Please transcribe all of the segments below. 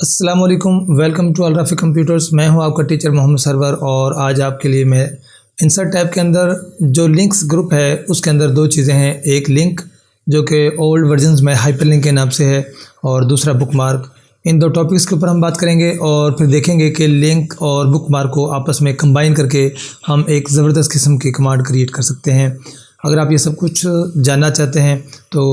अस्सलाम वालेकुम, welcome to अलराफी computers. मैं हूं आपका टीचर मोहम्मद सरवर और आज आपके लिए मैं इंसर्ट टैब के अंदर जो लिंक्स ग्रुप है उसके अंदर दो चीज़ें हैं। एक लिंक जो कि ओल्ड वर्जन्स में हाइपरलिंक के नाम से है और दूसरा बुकमार्क। इन दो टॉपिक्स के ऊपर हम बात करेंगे और फिर देखेंगे कि लिंक और बुकमार्क को आपस में कंबाइन करके हम एक ज़बरदस्त किस्म की कमांड क्रिएट कर सकते हैं। अगर आप ये सब कुछ जानना चाहते हैं तो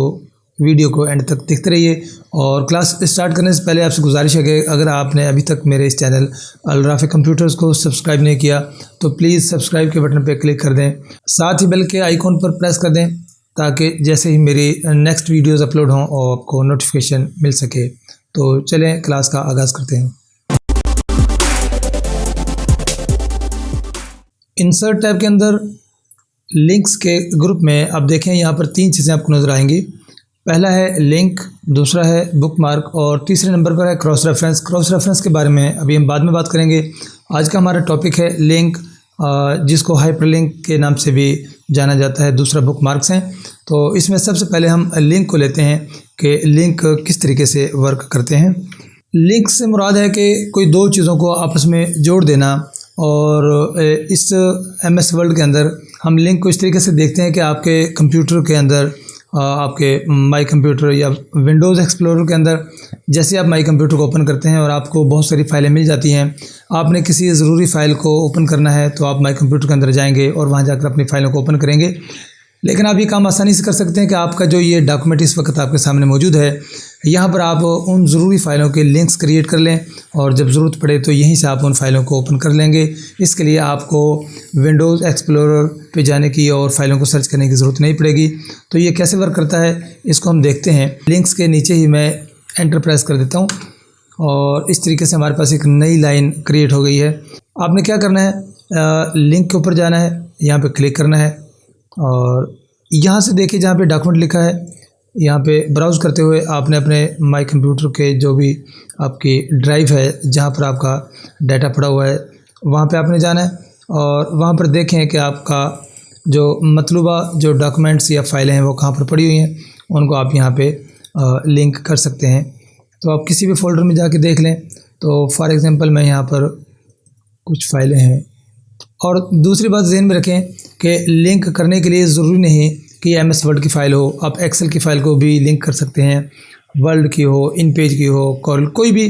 वीडियो को एंड तक देखते रहिए। और क्लास स्टार्ट करने से पहले आपसे गुजारिश है कि अगर आपने अभी तक मेरे इस चैनल अलराफी कंप्यूटर्स को सब्सक्राइब नहीं किया तो प्लीज़ सब्सक्राइब के बटन पर क्लिक कर दें, साथ ही बेल के आइकॉन पर प्रेस कर दें ताकि जैसे ही मेरी नेक्स्ट वीडियोस अपलोड हों और आपको नोटिफिकेशन मिल सके। तो चलें क्लास का आगाज़ करते हैं। इंसर्ट टैब के अंदर लिंक्स के ग्रुप में आप देखें यहाँ पर तीन चीज़ें आपको नज़र आएंगी। पहला है लिंक, दूसरा है बुकमार्क और तीसरे नंबर पर है क्रॉस रेफरेंस। क्रॉस रेफरेंस के बारे में अभी हम बाद में बात करेंगे। आज का हमारा टॉपिक है लिंक, जिसको हाइपरलिंक के नाम से भी जाना जाता है, दूसरा बुकमार्क्स हैं। तो इसमें सबसे पहले हम लिंक को लेते हैं कि लिंक किस तरीके से वर्क करते हैं। लिंक से मुराद है कि कोई दो चीज़ों को आपस में जोड़ देना। और इस MS वर्ड के अंदर हम लिंक को इस तरीके से देखते हैं कि आपके कंप्यूटर के अंदर, आपके माई कंप्यूटर या विंडोज़ एक्सप्लोरर के अंदर जैसे आप माई कंप्यूटर को ओपन करते हैं और आपको बहुत सारी फ़ाइलें मिल जाती हैं। आपने किसी ज़रूरी फ़ाइल को ओपन करना है तो आप माई कंप्यूटर के अंदर जाएंगे और वहाँ जाकर अपनी फ़ाइलों को ओपन करेंगे। लेकिन आप ये काम आसानी से कर सकते हैं कि आपका जो ये डॉक्यूमेंट इस वक्त आपके सामने मौजूद है, यहाँ पर आप उन ज़रूरी फ़ाइलों के लिंक्स क्रिएट कर लें और जब ज़रूरत पड़े तो यहीं से आप उन फ़ाइलों को ओपन कर लेंगे। इसके लिए आपको विंडोज़ एक्सप्लोरर पे जाने की और फ़ाइलों को सर्च करने की ज़रूरत नहीं पड़ेगी। तो ये कैसे वर्क करता है इसको हम देखते हैं। लिंक्स के नीचे ही मैं एंटर प्रेस कर देता हूँ और इस तरीके से हमारे पास एक नई लाइन क्रिएट हो गई है। आपने क्या करना है, लिंक के ऊपर जाना है, यहाँ पर क्लिक करना है और यहाँ से देखिए जहाँ पे डॉक्यूमेंट लिखा है, यहाँ पे ब्राउज़ करते हुए आपने अपने माई कंप्यूटर के जो भी आपकी ड्राइव है जहाँ पर आपका डाटा पड़ा हुआ है वहाँ पे आपने जाना है और वहाँ पर देखें कि आपका जो मतलूबा जो डॉक्यूमेंट्स या फाइलें हैं वो कहाँ पर पड़ी हुई हैं, उनको आप यहाँ पे लिंक कर सकते हैं। तो आप किसी भी फ़ोल्डर में जाके देख लें। तो फॉर एग्ज़ाम्पल मैं यहाँ पर कुछ फ़ाइलें हैं। और दूसरी बात ज़हन में रखें कि लिंक करने के लिए ज़रूरी नहीं कि MS वर्ड की फ़ाइल हो, आप एक्सेल की फ़ाइल को भी लिंक कर सकते हैं। वर्ड की हो, इन पेज की हो, कोई भी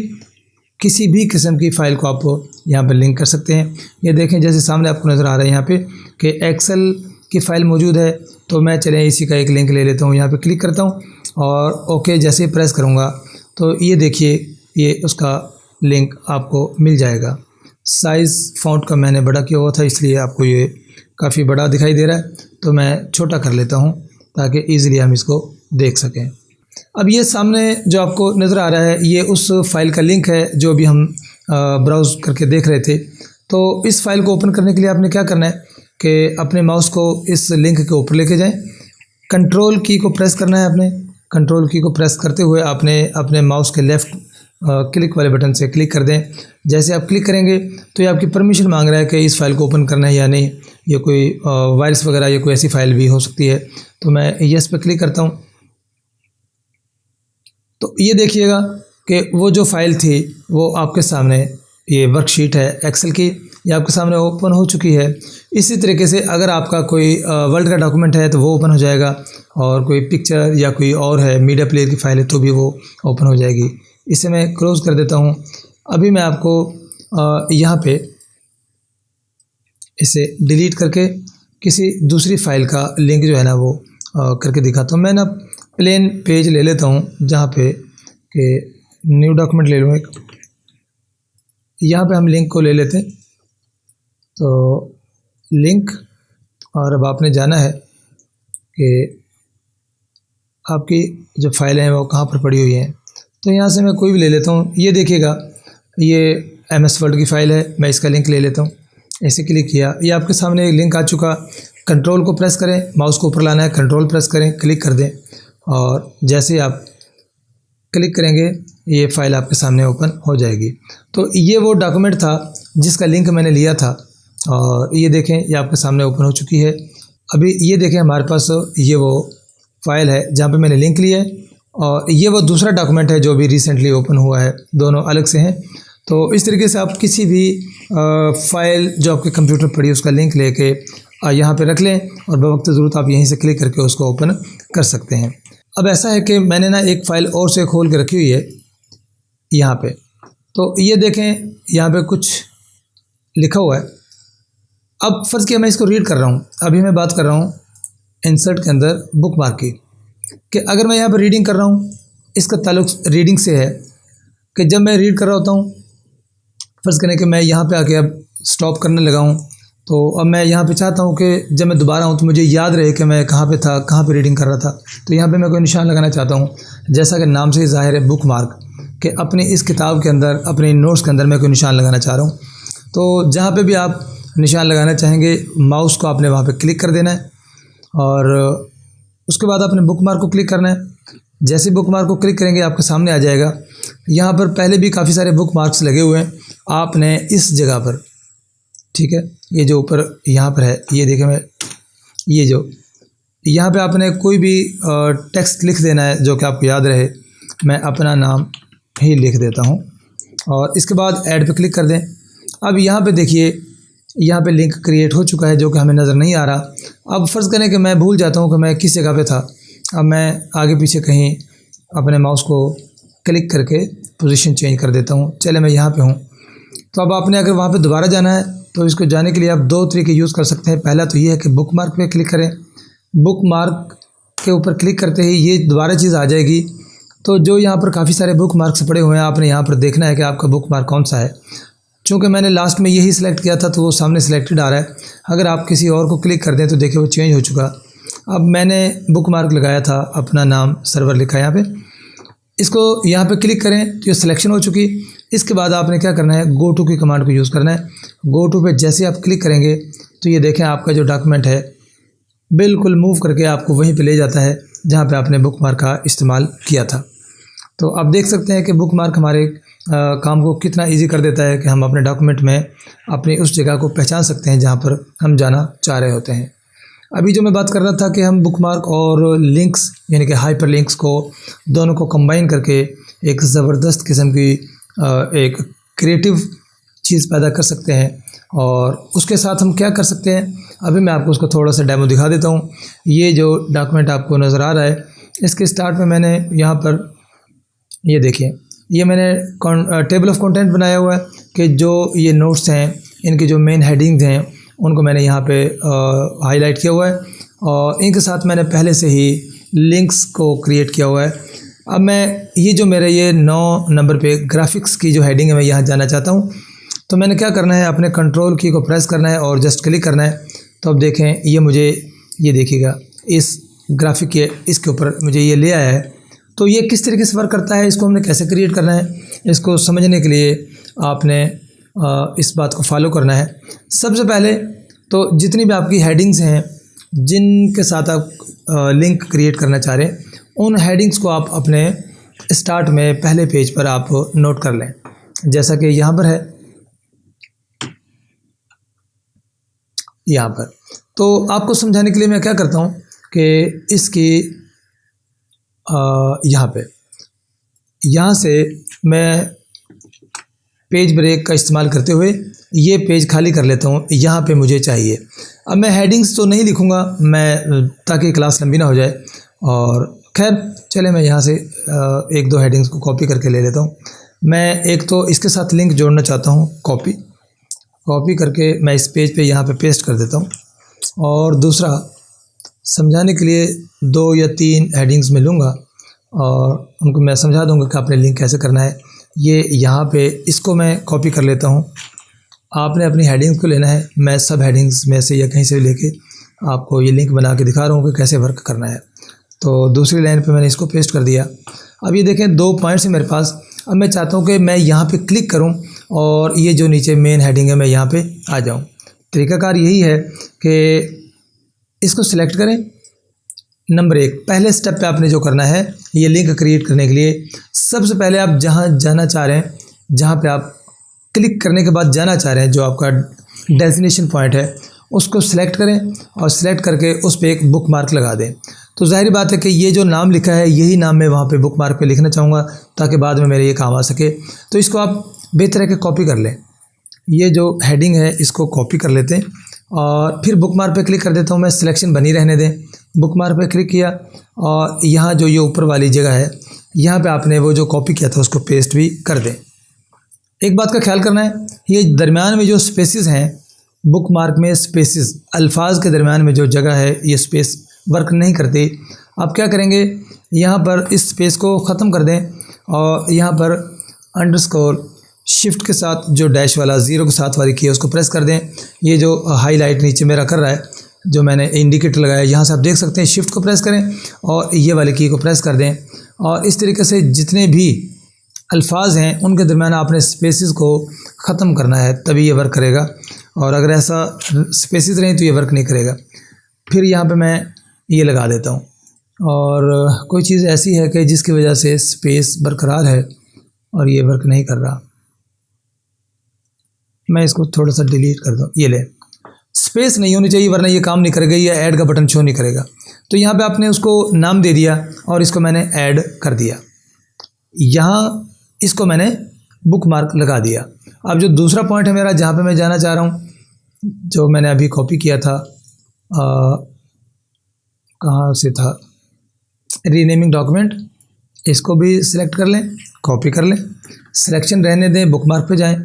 किसी भी किस्म की फ़ाइल को आप यहाँ पर लिंक कर सकते हैं। ये देखें जैसे सामने आपको नज़र आ रहा है यहाँ पे कि एक्सेल की फ़ाइल मौजूद है। तो मैं चलें इसी का एक लिंक ले लेता हूँ, यहाँ पे क्लिक करता हूँ और ओके जैसे ही प्रेस करूँगा तो ये देखिए ये उसका लिंक आपको मिल जाएगा। साइज़ फ़ॉन्ट का मैंने बड़ा किया हुआ था इसलिए आपको ये काफ़ी बड़ा दिखाई दे रहा है, तो मैं छोटा कर लेता हूँ ताकि ईज़िली हम इसको देख सकें। अब ये सामने जो आपको नज़र आ रहा है ये उस फाइल का लिंक है जो अभी हम ब्राउज़ करके देख रहे थे। तो इस फाइल को ओपन करने के लिए आपने क्या करना है कि अपने माउस को इस लिंक के ऊपर लेके जाएं, कंट्रोल की को प्रेस करना है। आपने कंट्रोल की को प्रेस करते हुए आपने अपने माउस के लेफ़्ट क्लिक वाले बटन से क्लिक कर दें। जैसे आप क्लिक करेंगे तो ये आपकी परमिशन मांग रहा है कि इस फाइल को ओपन करना है या नहीं। ये कोई वायरस वगैरह या कोई ऐसी फ़ाइल भी हो सकती है। तो मैं यस पे क्लिक करता हूँ। तो ये देखिएगा कि वो जो फ़ाइल थी वो आपके सामने, ये वर्कशीट है एक्सेल की, ये आपके सामने ओपन हो चुकी है। इसी तरीके से अगर आपका कोई वर्ड का डॉक्यूमेंट है तो वो ओपन हो जाएगा और कोई पिक्चर या कोई और है मीडिया प्लेयर की फ़ाइल है तो भी वो ओपन हो जाएगी। इसे मैं क्लोज़ कर देता हूँ। अभी मैं आपको यहाँ पे इसे डिलीट करके किसी दूसरी फ़ाइल का लिंक जो है ना वो करके दिखाता हूँ। मैं ना प्लेन पेज ले लेता हूँ जहाँ पे कि न्यू डॉक्यूमेंट ले लूँ एक, यहाँ पे हम लिंक को ले लेते हैं। तो लिंक, और अब आपने जाना है कि आपकी जो फाइलें हैं वो कहाँ पर पड़ी हुई हैं। तो यहाँ से मैं कोई भी ले लेता हूँ। ये देखिएगा ये MS वर्ड की फ़ाइल है, मैं इसका लिंक ले लेता हूँ। ऐसे क्लिक किया, ये आपके सामने एक लिंक आ चुका। कंट्रोल को प्रेस करें, माउस को ऊपर लाना है, कंट्रोल प्रेस करें, क्लिक कर दें और जैसे आप क्लिक करेंगे ये फ़ाइल आपके सामने ओपन हो जाएगी। तो ये वो डॉक्यूमेंट था जिसका लिंक मैंने लिया था और ये देखें ये आपके सामने ओपन हो चुकी है। अभी ये देखें हमारे पास ये वो फ़ाइल है जहाँ पे मैंने लिंक लिया है और ये वो दूसरा डॉक्यूमेंट है जो भी रिसेंटली ओपन हुआ है, दोनों अलग से हैं। तो इस तरीके से आप किसी भी फाइल जो आपके कंप्यूटर पर पड़ी है उसका लिंक लेके यहाँ पे रख लें और बवक्त ज़रूरत आप यहीं से क्लिक करके उसको ओपन कर सकते हैं। अब ऐसा है कि मैंने ना एक फ़ाइल और से खोल के रखी हुई है यहाँ पे, तो ये देखें यहाँ पे कुछ लिखा हुआ है। अब फ़र्ज़ किया मैं इसको रीड कर रहा हूँ, अभी मैं बात कर रहा हूँ इंसर्ट के अंदर बुक मार्क की, कि अगर मैं यहाँ पर रीडिंग कर रहा हूँ, इसका ताल्लुक रीडिंग से है कि जब मैं रीड कर रहा होता हूँ, फ़र्ज़ करें कि मैं यहाँ पे आके अब स्टॉप करने लगा हूँ, तो अब मैं यहाँ पे चाहता हूँ कि जब मैं दोबारा आऊँ तो मुझे याद रहे कि मैं कहाँ पे था, कहाँ पे रीडिंग कर रहा था। तो यहाँ पे मैं कोई निशान लगाना चाहता हूँ, जैसा कि नाम से ही ज़ाहिर है बुक मार्क, कि अपनी इस किताब के अंदर, अपने नोट्स के अंदर मैं कोई निशान लगाना चाह रहा हूँ। तो जहाँ पे भी आप निशान लगाना चाहेंगे, माउस को आपने वहाँ पे क्लिक कर देना है और उसके बाद आपने बुक मार्क को क्लिक करना है। जैसे बुक मार्क को क्लिक करेंगे आपके सामने आ जाएगा। यहाँ पर पहले भी काफ़ी सारे बुक मार्क्स लगे हुए हैं, आपने इस जगह पर, ठीक है, ये जो ऊपर यहाँ पर है, ये देखें, मैं ये जो यहाँ पे आपने कोई भी टेक्स्ट लिख देना है जो कि आपको याद रहे। मैं अपना नाम ही लिख देता हूँ और इसके बाद ऐड पे क्लिक कर दें। अब यहाँ पे देखिए, यहाँ पे लिंक क्रिएट हो चुका है जो कि हमें नज़र नहीं आ रहा। अब फ़र्ज़ करें कि मैं भूल जाता हूँ कि मैं किस जगह पे था। अब मैं आगे पीछे कहीं अपने माउस को क्लिक करके पोजीशन चेंज कर देता हूँ। चले मैं यहाँ पे हूँ, तो अब आपने अगर वहाँ पे दोबारा जाना है तो इसको जाने के लिए आप दो तरीके यूज़ कर सकते हैं। पहला तो ये है कि बुक मार्क पे क्लिक करें, बुक मार्क के ऊपर क्लिक करते ही ये दोबारा चीज़ आ जाएगी। तो जो यहाँ पर काफ़ी सारे बुक मार्क्स पड़े हुए हैं, आपने यहाँ पर देखना है कि आपका बुक मार्क कौन सा है। चूँकि मैंने लास्ट में यही सिलेक्ट किया था तो वो सामने सिलेक्टेड आ रहा है। अगर आप किसी और को क्लिक कर दें तो देखिए वो चेंज हो चुका। अब मैंने बुक मार्क लगाया था, अपना नाम सर्वर लिखा है यहाँ पे, इसको यहाँ पे क्लिक करें तो ये सिलेक्शन हो चुकी। इसके बाद आपने क्या करना है, गो टू की कमांड को यूज़ करना है। गो टू पे जैसे आप क्लिक करेंगे तो ये देखें आपका जो डॉक्यूमेंट है बिल्कुल मूव करके आपको वहीं पे ले जाता है जहाँ पे आपने बुक मार्क का इस्तेमाल किया था। तो आप देख सकते हैं कि बुक मार्क हमारे काम को कितना इजी कर देता है कि हम अपने डॉक्यूमेंट में अपनी उस जगह को पहचान सकते हैं जहाँ पर हम जाना चाह रहे होते हैं। अभी जो मैं बात कर रहा था कि हम बुक मार्क और लिंक्स यानी कि हाइपर लिंक्स को दोनों को कंबाइन करके एक ज़बरदस्त किस्म की एक क्रिएटिव चीज़ पैदा कर सकते हैं। और उसके साथ हम क्या कर सकते हैं, अभी मैं आपको उसका थोड़ा सा डेमो दिखा देता हूँ। ये जो डॉक्यूमेंट आपको नज़र आ रहा है, इसके स्टार्ट में मैंने यहाँ पर ये देखिए, ये मैंने टेबल ऑफ कंटेंट बनाया हुआ है कि जो ये नोट्स हैं इनके जो मेन हेडिंग्स हैं उनको मैंने यहाँ पे हाईलाइट किया हुआ है और इनके साथ मैंने पहले से ही लिंक्स को क्रिएट किया हुआ है। अब मैं ये जो मेरा ये 9 नंबर पे ग्राफिक्स की जो हेडिंग है मैं यहाँ जाना चाहता हूँ। तो मैंने क्या करना है, अपने कंट्रोल की को प्रेस करना है और जस्ट क्लिक करना है। तो अब देखें ये मुझे, ये देखिएगा इस ग्राफिक के इसके ऊपर मुझे ये ले आया है। तो ये किस तरीके से वर्क करता है, इसको हमने कैसे क्रिएट करना है, इसको समझने के लिए आपने इस बात को फॉलो करना है। सबसे पहले तो जितनी भी आपकी हेडिंग्स हैं जिनके साथ आप लिंक क्रिएट करना चाह रहे हैं, उन हेडिंग्स को आप अपने स्टार्ट में पहले पेज पर आप नोट कर लें। जैसा कि यहाँ पर है, यहाँ पर तो आपको समझाने के लिए मैं क्या करता हूँ कि इसकी यहाँ से मैं पेज ब्रेक का इस्तेमाल करते हुए ये पेज खाली कर लेता हूँ। यहाँ पे मुझे चाहिए, अब मैं हेडिंग्स तो नहीं लिखूँगा मैं, ताकि क्लास लंबी ना हो जाए। और खैर चले मैं यहाँ से एक दो हेडिंग्स को कॉपी करके ले लेता हूँ। मैं एक तो इसके साथ लिंक जोड़ना चाहता हूँ, कॉपी करके मैं इस पेज पे यहाँ पे पेस्ट कर देता हूँ। और दूसरा समझाने के लिए 2 या 3 हेडिंग्स में लूँगा और उनको मैं समझा दूँगा कि आपने लिंक कैसे करना है। ये यहाँ पे इसको मैं कॉपी कर लेता हूँ। आपने अपनी हेडिंग्स को लेना है, मैं सब हेडिंग्स में से या कहीं से लेके आपको ये लिंक बना के दिखा रहा हूँ कि कैसे वर्क करना है। तो दूसरी लाइन पे मैंने इसको पेस्ट कर दिया। अब ये देखें 2 पॉइंट्स हैं मेरे पास। अब मैं चाहता हूँ कि मैं यहाँ पे क्लिक करूँ और ये जो नीचे मेन हेडिंग है मैं यहाँ पे आ जाऊँ। तरीकाकार यही है कि इसको सिलेक्ट करें। नंबर 1 पहले स्टेप पे आपने जो करना है, ये लिंक क्रिएट करने के लिए सबसे पहले आप जहाँ जाना चाह रहे हैं, जहाँ पे आप क्लिक करने के बाद जाना चाह रहे हैं, जो आपका डेस्टिनेशन पॉइंट है, उसको सिलेक्ट करें और सिलेक्ट करके उस पर एक बुक मार्क लगा दें। तो ज़ाहिर बात है कि ये जो नाम लिखा है यही नाम मैं वहाँ पे बुक मार्क पे लिखना चाहूँगा ताकि बाद में मेरे ये काम आ सके। तो इसको आप बेहतर है कि कॉपी कर लें। ये जो हेडिंग है इसको कॉपी कर लेते हैं और फिर बुक मार्क पे क्लिक कर देता हूँ मैं, सिलेक्शन बनी रहने दें। बुक मार्क पे क्लिक किया और यहाँ जो ये ऊपर वाली जगह है यहाँ पे आपने वो जो कॉपी किया था उसको पेस्ट भी कर दें। एक बात का ख्याल करना है, ये दरमियान में जो स्पेसेस हैं बुक मार्क में, स्पेसेस अल्फाज के दरमियान में जो जगह है ये स्पेस वर्क नहीं करती। आप क्या करेंगे, यहाँ पर इस स्पेस को ख़त्म कर दें और यहाँ पर अंडरस्कोर शिफ्ट के साथ जो डैश वाला 0 के साथ वाली की है उसको प्रेस कर दें। ये जो हाईलाइट नीचे मेरा कर रहा है, जो मैंने इंडिकेटर लगाया, यहाँ से आप देख सकते हैं, शिफ्ट को प्रेस करें और ये वाली की को प्रेस कर दें। और इस तरीके से जितने भी अल्फाज हैं उनके दरमियान आपने स्पेसेस को ख़त्म करना है, तभी ये वर्क करेगा। और अगर ऐसा स्पेसेस रहें तो ये वर्क नहीं करेगा। फिर यहाँ पे मैं ये लगा देता हूँ और कोई चीज़ ऐसी है कि जिसकी वजह से स्पेस बरकरार है और ये वर्क नहीं कर रहा, मैं इसको थोड़ा सा डिलीट कर दूँ। ये ले, स्पेस नहीं होनी चाहिए वरना ये काम नहीं करेगा, ये ऐड का बटन शो नहीं करेगा। तो यहाँ पे आपने उसको नाम दे दिया और इसको मैंने ऐड कर दिया। यहाँ इसको मैंने बुक मार्क लगा दिया। अब जो दूसरा पॉइंट है मेरा जहाँ पे मैं जाना चाह रहा हूँ, जो मैंने अभी कॉपी किया था, कहाँ से था, रीनेमिंग डॉक्यूमेंट, इसको भी सिलेक्ट कर लें, कॉपी कर लें, सिलेक्शन रहने दें, बुक मार्क पे जाएं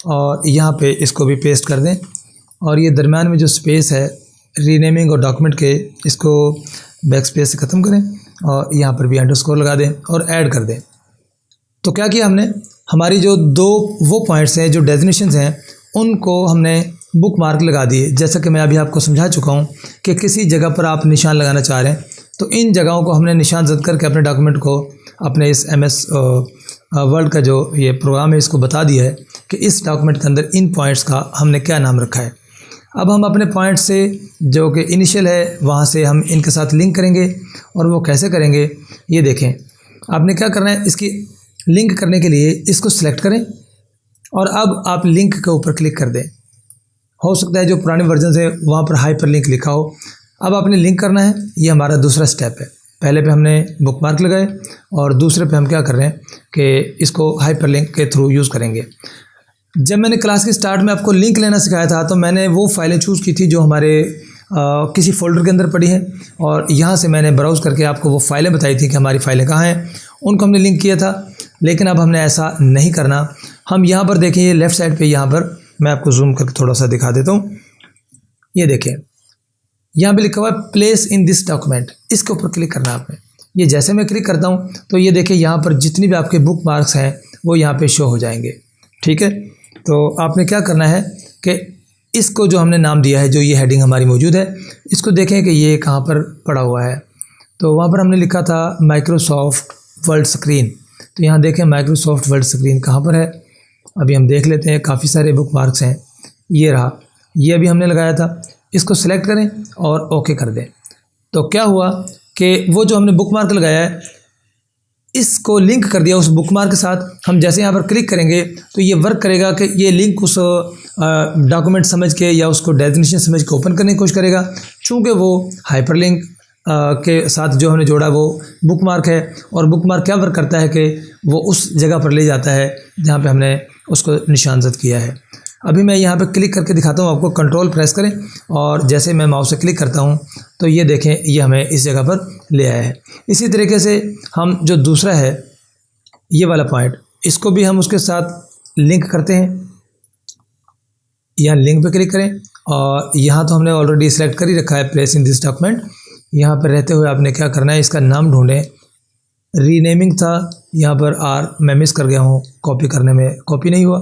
और यहाँ पे इसको भी पेस्ट कर दें। और ये दरम्यान में जो स्पेस है रीनेमिंग और डॉक्यूमेंट के, इसको बैक स्पेस से ख़त्म करें और यहाँ पर भी अंडरस्कोर लगा दें और ऐड कर दें। तो क्या किया हमने, हमारी जो दो वो पॉइंट्स हैं जो डेजिग्नेशंस हैं उनको हमने बुक मार्क लगा दिए। जैसा कि मैं अभी आपको समझा चुका हूँ कि किसी जगह पर आप निशान लगाना चाह रहे हैं तो इन जगहों को हमने निशान ज़द करके अपने डॉक्यूमेंट को, अपने इस MS वर्ड का जो ये प्रोग्राम है इसको बता दिया है कि इस डॉक्यूमेंट के अंदर इन पॉइंट्स का हमने क्या नाम रखा है। अब हम अपने पॉइंट से जो कि इनिशियल है वहाँ से हम इनके साथ लिंक करेंगे और वो कैसे करेंगे ये देखें। आपने क्या करना है, इसकी लिंक करने के लिए इसको सिलेक्ट करें और अब आप लिंक के ऊपर क्लिक कर दें। हो सकता है जो पुराने वर्जन है वहाँ पर हाइपर लिंक लिखा हो। अब आपने लिंक करना है, ये हमारा दूसरा स्टेप है। पहले पे हमने बुक मार्क लगाए और दूसरे पे हम क्या कर रहे हैं कि इसको हाइपर लिंक के थ्रू यूज़ करेंगे। जब मैंने क्लास के स्टार्ट में आपको लिंक लेना सिखाया था तो मैंने वो फाइलें चूज़ की थी जो हमारे किसी फ़ोल्डर के अंदर पड़ी हैं और यहाँ से मैंने ब्राउज़ करके आपको वो फाइलें बताई थी कि हमारी फ़ाइलें कहाँ हैं, उनको हमने लिंक किया था। लेकिन अब हमने ऐसा नहीं करना। हम यहाँ पर देखें, ये लेफ़्ट साइड पे यहाँ पर मैं आपको जूम करके थोड़ा सा दिखा देता हूँ। ये देखें, यहाँ पे लिखा हुआ है प्लेस इन दिस डॉक्यूमेंट, इसके ऊपर क्लिक करना है आपने। ये जैसे मैं क्लिक करता हूँ तो ये देखें यहाँ पर जितनी भी आपके बुक मार्क्स हैं वो यहाँ पे शो हो जाएंगे। ठीक है, तो आपने क्या करना है कि इसको जो हमने नाम दिया है, जो ये हेडिंग हमारी मौजूद है, इसको देखें कि ये कहाँ पर पड़ा हुआ है। तो वहाँ पर हमने लिखा था माइक्रोसॉफ्ट वर्ल्ड स्क्रीन। तो यहाँ देखें माइक्रोसॉफ्ट वर्ल्ड स्क्रीन कहाँ पर है, अभी हम देख लेते हैं। काफ़ी सारे बुक मार्क्स हैं, ये रहा, ये अभी हमने लगाया था। इसको सिलेक्ट करें और ओके कर दें। तो क्या हुआ कि वो जो हमने बुक मार्क लगाया है इसको लिंक कर दिया उस बुक मार्क के साथ। हम जैसे यहाँ पर क्लिक करेंगे तो ये वर्क करेगा कि ये लिंक उस डॉक्यूमेंट समझ के या उसको डेजिग्नेशन समझ के ओपन करने की कोशिश करेगा। चूँकि वो हाइपरलिंक के साथ जो हमने जोड़ा वो बुक मार्क है और बुक मार्क क्या वर्क करता है कि वो उस जगह पर ले जाता है जहाँ पे हमने उसको निशानजद किया है। अभी मैं यहाँ पे क्लिक करके दिखाता हूँ आपको, कंट्रोल प्रेस करें और जैसे मैं माउस से क्लिक करता हूँ तो ये देखें ये हमें इस जगह पर ले आया है। इसी तरीके से हम जो दूसरा है ये वाला पॉइंट, इसको भी हम उसके साथ लिंक करते हैं। यहाँ लिंक पे क्लिक करें और यहाँ तो हमने ऑलरेडी सिलेक्ट कर ही रखा है प्लेस इन दिस डॉक्यूमेंट। यहाँ पर रहते हुए आपने क्या करना है, इसका नाम ढूंढें। रीनेमिंग था, यहाँ पर आर मैं मिस कर गया हूँ, कॉपी करने में कॉपी नहीं हुआ।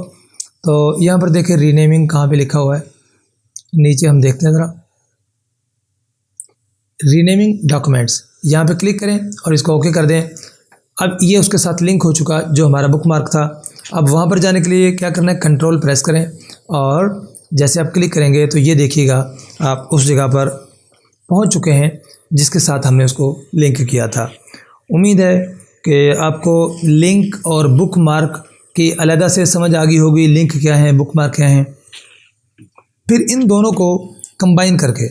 तो यहाँ पर देखें रीनेमिंग कहाँ पे लिखा हुआ है, नीचे हम देखते हैं ज़रा, रीनेमिंग डॉक्यूमेंट्स, यहाँ पे क्लिक करें और इसको ओके कर दें। अब ये उसके साथ लिंक हो चुका जो हमारा बुक मार्क था। अब वहाँ पर जाने के लिए क्या करना है, कंट्रोल प्रेस करें और जैसे आप क्लिक करेंगे तो ये देखिएगा आप उस जगह पर पहुँच चुके हैं जिसके साथ हमने उसको लिंक किया था। उम्मीद है कि आपको लिंक और बुक मार्क की अलग से समझ आ गई होगी, लिंक क्या है, बुक मार्क क्या है। फिर इन दोनों को कंबाइन करके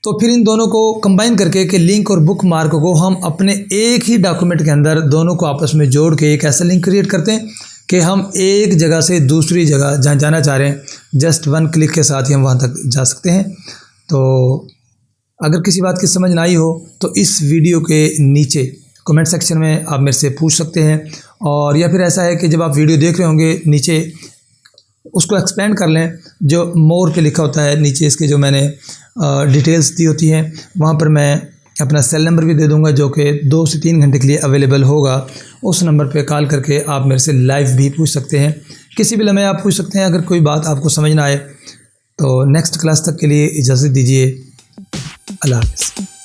तो फिर इन दोनों को कंबाइन करके कि लिंक और बुक मार्क को हम अपने एक ही डॉक्यूमेंट के अंदर दोनों को आपस में जोड़ के एक ऐसा लिंक क्रिएट करते हैं कि हम एक जगह से दूसरी जगह जहाँ जाना चाह रहे हैं जस्ट वन क्लिक के साथ ही हम वहाँ तक जा सकते हैं। तो अगर किसी बात की समझ ना आई हो तो इस वीडियो के नीचे कमेंट सेक्शन में आप मेरे से पूछ सकते हैं, और या फिर ऐसा है कि जब आप वीडियो देख रहे होंगे नीचे उसको एक्सपेंड कर लें, जो मोर पे लिखा होता है नीचे इसके जो मैंने डिटेल्स दी होती हैं वहाँ पर मैं अपना सेल नंबर भी दे दूँगा जो कि 2 से 3 घंटे के लिए अवेलेबल होगा। उस नंबर पे कॉल करके आप मेरे से लाइव भी पूछ सकते हैं, किसी भी लम्हे आप पूछ सकते हैं अगर कोई बात आपको समझ ना आए। तो नेक्स्ट क्लास तक के लिए इजाज़त दीजिए। अल्लाह हाफ़िज़।